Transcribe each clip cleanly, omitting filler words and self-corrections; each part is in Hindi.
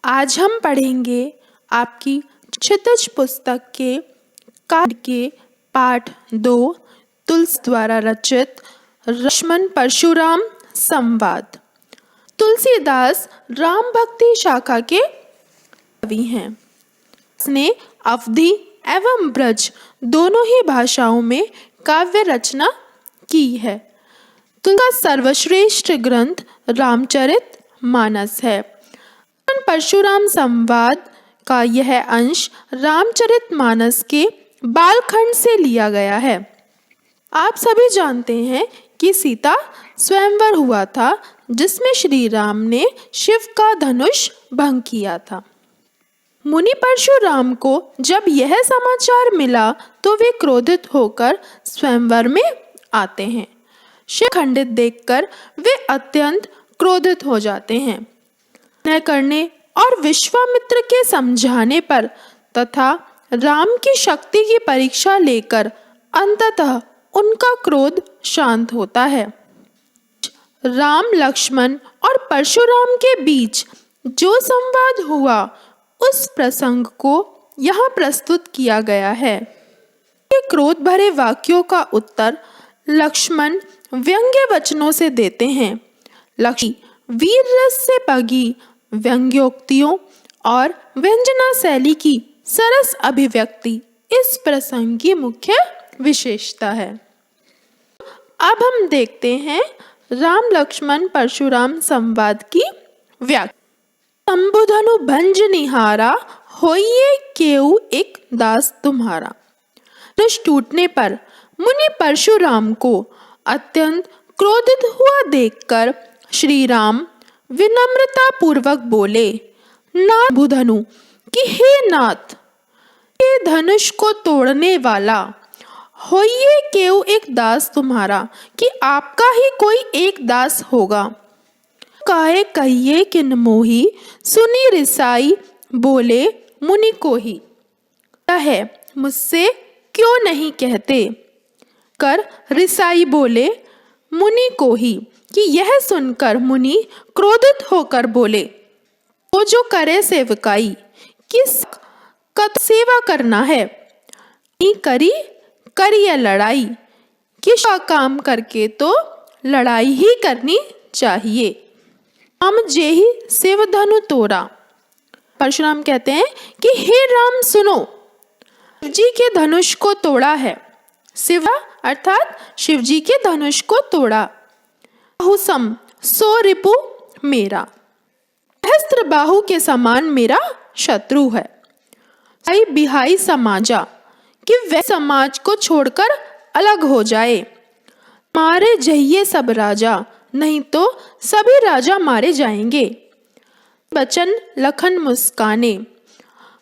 आज हम पढ़ेंगे आपकी क्षितिज पुस्तक के काव्य के पाठ 2 तुलसी द्वारा रचित लक्ष्मण परशुराम संवाद। तुलसीदास राम भक्ति शाखा के कवि हैं। उसने अवधी एवं ब्रज दोनों ही भाषाओं में काव्य रचना की है। तुलसी का सर्वश्रेष्ठ ग्रंथ रामचरित मानस है। परशुराम संवाद का यह अंश रामचरित मानस के बालखंड से लिया गया है। आप सभी जानते हैं कि सीता स्वयंवर हुआ था, जिसमें श्री राम ने शिव का धनुष भंग किया था। मुनि परशुराम को जब यह समाचार मिला तो वे क्रोधित होकर स्वयंवर में आते हैं। शिव खंडित देखकर वे अत्यंत क्रोधित हो जाते हैं। न करने और विश्वामित्र के समझाने पर तथा राम की शक्ति की परीक्षा लेकर अंततः उनका क्रोध शांत होता है। राम, लक्ष्मण और परशुराम के बीच जो संवाद हुआ उस प्रसंग को यहाँ प्रस्तुत किया गया है। ये क्रोध भरे वाक्यों का उत्तर लक्ष्मण व्यंग्य वचनों से देते हैं। लक्ष्मण वीर रस से पगी व्यंग्योक्तियों और व्यंजना शैली की सरस अभिव्यक्ति इस प्रसंग की मुख्य विशेषता है। अब हम देखते हैं राम लक्ष्मण परशुराम संवाद की व्याख्या। शंभुधनु भंज निहारा, होइए केउ एक दास तुम्हारा। धनुष टूटने पर मुनि परशुराम को अत्यंत क्रोधित हुआ देखकर श्री राम विनम्रता पूर्वक बोले, नाथ भुधनु कि हे नाथ, हे धनुष को तोड़ने वाला, होइए केउ एक दास तुम्हारा, कि आपका ही कोई एक दास होगा। काहे कहिए किन मोही, सुनी रिसाई बोले मुनि को ही। है मुझसे क्यों नहीं कहते, कर रिसाई बोले मुनि को ही। कि यह सुनकर मुनि क्रोधित होकर बोले, वो जो करे सेवकाई, किस कत सेवा करना है, करी करिए लड़ाई, किस का काम करके तो लड़ाई ही करनी चाहिए। राम जेहि शिव धनु तोड़ा। परशुराम कहते हैं कि हे राम सुनो, शिव जी के धनुष को तोड़ा है। शिव अर्थात शिव जी के धनुष को तोड़ा। बाहुसम सो रिपु मेरा, सहस्त्र बाहु के समान मेरा शत्रु है। आई बिहाई समाजा, कि वह समाज को छोड़कर अलग हो जाए। मारे जहिए सब राजा, नहीं तो सभी राजा मारे जाएंगे। वचन लखन मुस्काने,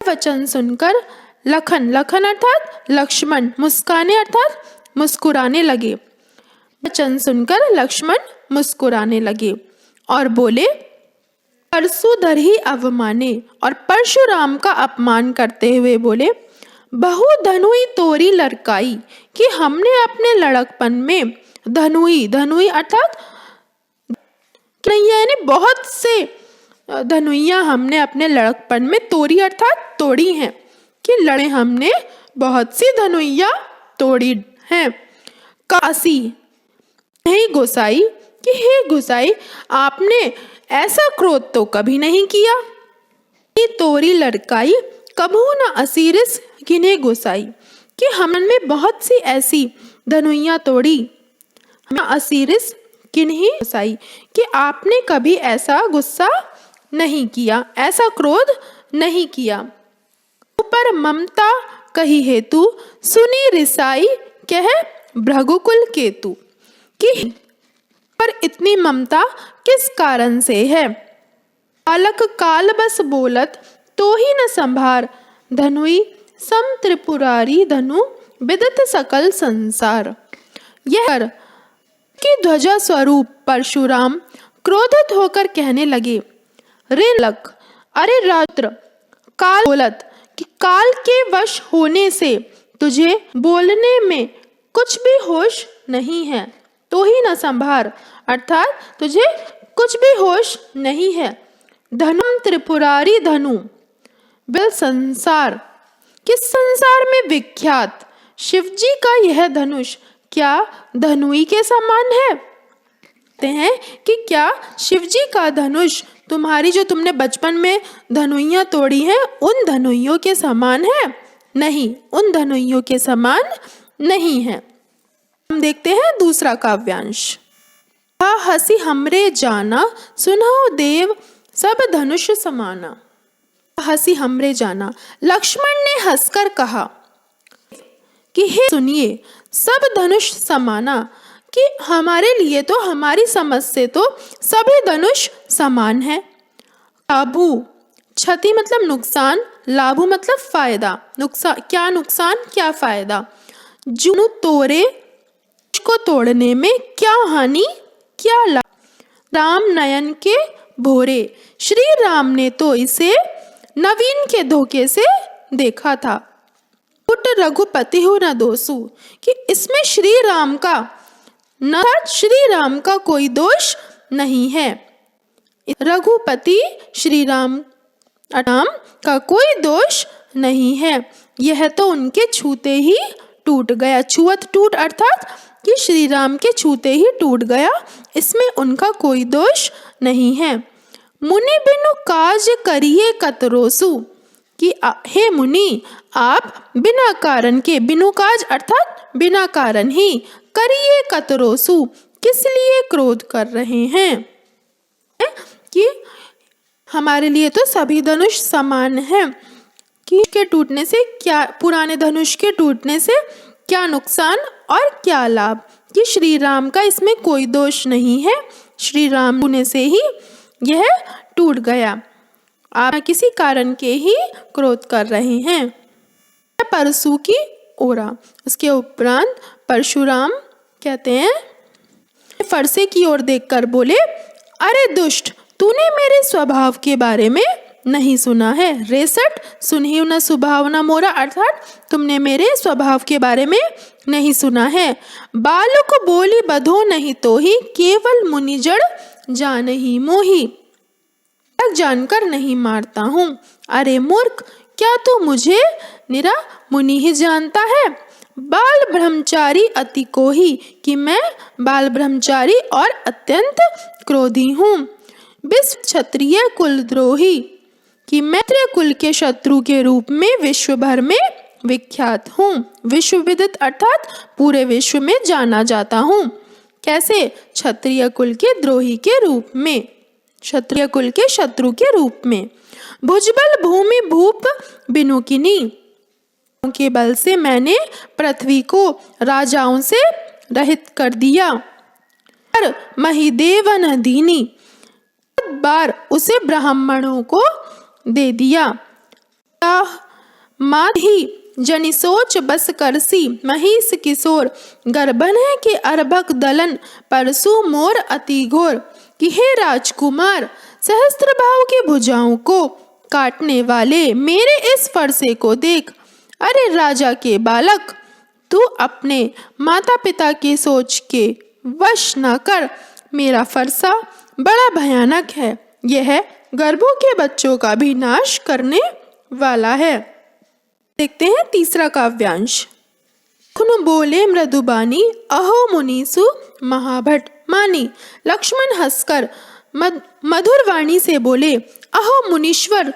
वचन सुनकर लखन अर्थात लक्ष्मण, मुस्काने अर्थात मुस्कुराने लगे। वचन सुनकर लक्ष्मण मुस्कुराने लगे और बोले, परशुधर ही अवमाने, और परशुराम का अपमान करते हुए बोले, बहु धनुई तोरी लड़काई, कि हमने अपने लड़कपन में धनुई अर्थात यानी बहुत से धनुइया हमने अपने लड़कपन में तोरी अर्थात तोड़ी हैं, कि लड़े हमने बहुत सी धनुइया तोड़ी हैं। काशी नहीं गोसाई, कि हे गोसाई, आपने ऐसा क्रोध तो कभी नहीं किया। ये तोरी लड़काई कबू न असीरिस गिने गोसाई, कि हमने बहुत सी ऐसी धनुइया तोड़ी, असीरिस किन्हीं गोसाई, कि आपने कभी ऐसा गुस्सा नहीं किया, ऐसा क्रोध नहीं किया। ऊपर ममता कही हेतु, सुनी रिसाई कह भृगुकुल केतु, कि पर इतनी ममता किस कारण से है। बालक काल बस बोलत तो ही न संभार, धनुई सम त्रिपुरारी धनु विदित सकल संसार। यह की ध्वजा स्वरूप परशुराम क्रोधित होकर कहने लगे, रे लक, अरे रात्र, काल बोलत, कि काल के वश होने से तुझे बोलने में कुछ भी होश नहीं है। तो ही न संभार अर्थात तुझे कुछ भी होश नहीं है। धनुम त्रिपुरारी धनु बिल संसार, किस संसार में विख्यात शिवजी का यह धनुष क्या धनुई के समान है? कहते हैं कि क्या शिवजी का धनुष तुम्हारी जो तुमने बचपन में धनुइयाँ तोड़ी हैं उन धनुइयों के समान है? नहीं, उन धनुइयों के समान नहीं है। हम देखते हैं दूसरा काव्यांश। हसी हमरे जाना सुनहो देव सब धनुष समाना। हसी हमरे जाना, लक्ष्मण ने हंसकर कहा कि हे सुनिए सब धनुष समाना, कि हमारे लिए तो हमारी समझ से तो सभी धनुष समान है। लाभु, क्षति मतलब नुकसान, लाभु मतलब फायदा। क्या नुकसान क्या फायदा। जुनु तोरे को तोड़ने में क्या हानि क्या लाभ। राम नयन के भोरे, श्री राम ने तो इसे नवीन के धोखे से देखा था। पुट रघुपति हो न दोषु, कि इसमें श्री राम का कोई दोष नहीं है। रघुपति श्री राम का कोई दोष नहीं है, यह तो उनके छूते ही टूट गया। छुअत टूट अर्थात कि श्री राम के छूते ही टूट गया, इसमें उनका कोई दोष नहीं है। मुनि बिनु काज करिए कतरोसु, कि हे मुनि आप बिना कारण के, बिनु काज अर्थात बिना कारण ही, करिए कतरोसु किस लिए क्रोध कर रहे हैं। कि हमारे लिए तो सभी धनुष समान है, कि के टूटने से क्या, पुराने धनुष के टूटने से क्या नुकसान और क्या लाभ, कि श्री राम का इसमें कोई दोष नहीं है, श्री राम होने से ही यह टूट गया, आप किसी कारण के ही क्रोध कर रहे हैं। परशु की ओरा, उसके उपरांत परशुराम कहते हैं, फरसे की ओर देखकर बोले, अरे दुष्ट, तूने मेरे स्वभाव के बारे में नहीं सुना है। रेसट सुनहि न सुभावना मोरा, अर्थात तुमने मेरे स्वभाव के बारे में नहीं सुना है। बालक बोली बधो नहीं तो ही, केवल मुनि जड़ जान ही मोही, जानकर नहीं मारता हूँ। अरे मूर्ख, क्या तू मुझे निरा मुनि ही जानता है। बाल ब्रह्मचारी अति को ही, कि मैं बाल ब्रह्मचारी और अत्यंत क्रोधी हूँ। विश्व क्षत्रिय कुलद्रोही, कि मैं क्षत्रिय कुल के शत्रु के रूप में विश्व भर में विख्यात हूँ। विश्व विदित अर्थात पूरे विश्व में जाना जाता हूँ। कैसे? क्षत्रिय कुल के द्रोही के रूप में, क्षत्रिय कुल के शत्रु के रूप में। भुजबल भूमि भूप बिनुकिनी, के बल से मैंने पृथ्वी को राजाओं से रहित कर दिया। पर महिदेवन दीनी, बार उसे ब्राह्मणों को दे दिया। माधी जनि सोच बस करसी, महिष किशोर गर्भन है के अर्भक दलन, परसु मोर अति घोर, कि हे राजकुमार, सहस्त्र भाव की भुजाओं को काटने वाले मेरे इस फरसे को देख। अरे राजा के बालक, तू अपने माता पिता की सोच के वश न कर, मेरा फरसा बड़ा भयानक है, यह गर्भों के बच्चों का भी नाश करने वाला है। देखते हैं तीसरा काव्यांश। खुन बोले मृदुबानी, अहो मुनीसु महाभट मानी। लक्ष्मण हंसकर मधुर वाणी से बोले, अहो मुनीश्वर,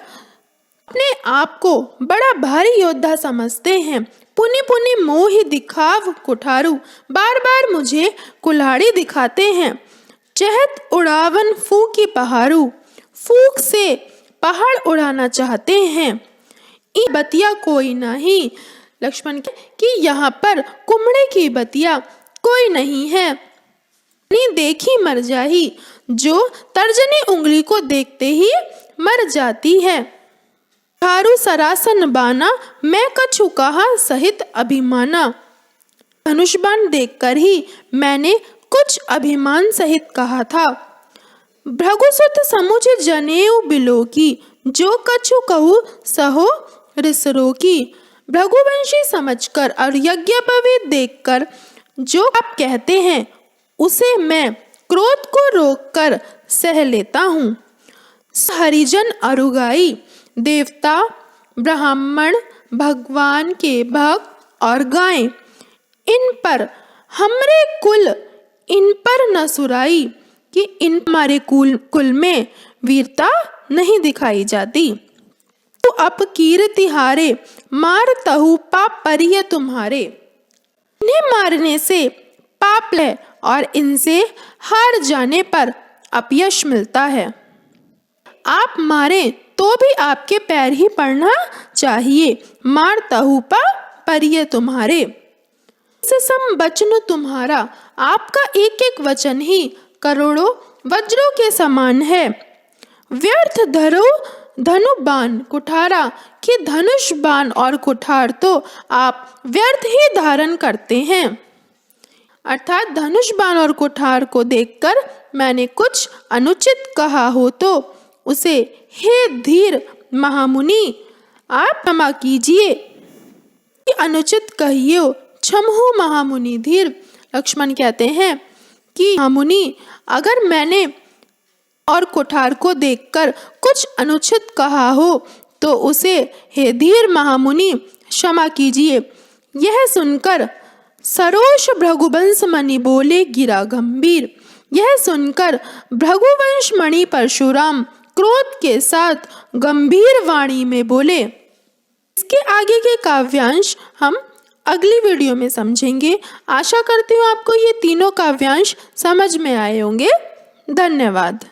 अपने आप को बड़ा भारी योद्धा समझते हैं। पुनि पुनि मोहि दिखाव कुठारू, बार बार मुझे कुल्हाड़ी दिखाते हैं। चहत उड़ावन फूकी पहाड़ू, फूक से पहाड़ उड़ाना चाहते हैं। ई बतिया कोई नहीं, लक्ष्मण कि यहाँ पर कुमड़े की बतिया कोई नहीं है। देखी मर जाही, जो तर्जनी उंगली को देखते ही मर जाती है। थारु सरासन बाना, मैं कछु कहा सहित अभिमाना। धनुष बाण देखकर ही मैंने कुछ अभिमान सहित कहा था। भृगुसुत समुझ जनेऊ बिलो की, जो कछु कहूँ सहो रिसरो की। भृगुवंशी समझकर और यज्ञोपवीत देखकर जो आप कहते हैं उसे मैं क्रोध को रोककर सह लेता हूँ। हरिजन अरुगाई, देवता ब्राह्मण भगवान के भक्त और गाय, इन पर हमरे कुल इन पर न सुराई, कि इन हमारे कुल में वीरता नहीं दिखाई जाती। तो अप कीर्ति हारे, मार तहु पाप परिय तुम्हारे। इन्हें मारने से पाप है और इनसे हार जाने पर अपयश मिलता है। आप मारे तो भी आपके पैर ही पड़ना चाहिए, मार तहु पाप परिय तुम्हारे। सम वचन तुम्हारा, आपका एक एक वचन ही करोड़ों वज्रों के समान है। व्यर्थ धनु बाण कुठारा, कि धनुष बाण और कुठार तो आप व्यर्थ ही धारण करते हैं। अर्थात धनुष बाण और कुठार को देखकर मैंने कुछ अनुचित कहा हो तो उसे हे धीर महामुनि आप क्षमा कीजिए, अनुचित कहियो क्षमहु महामुनि धीर। लक्ष्मण कहते हैं कि महामुनि, अगर मैंने और कुठार को देखकर कुछ अनुचित कहा हो तो उसे हे धीर महामुनि क्षमा कीजिए। यह सुनकर सरोष भृगुवंश मणि बोले गिरा गंभीर। यह सुनकर भृगुवंश मणि परशुराम क्रोध के साथ गंभीर वाणी में बोले। इसके आगे के काव्यांश हम अगली वीडियो में समझेंगे। आशा करती हूँ आपको ये तीनों काव्यांश समझ में आए होंगे। धन्यवाद।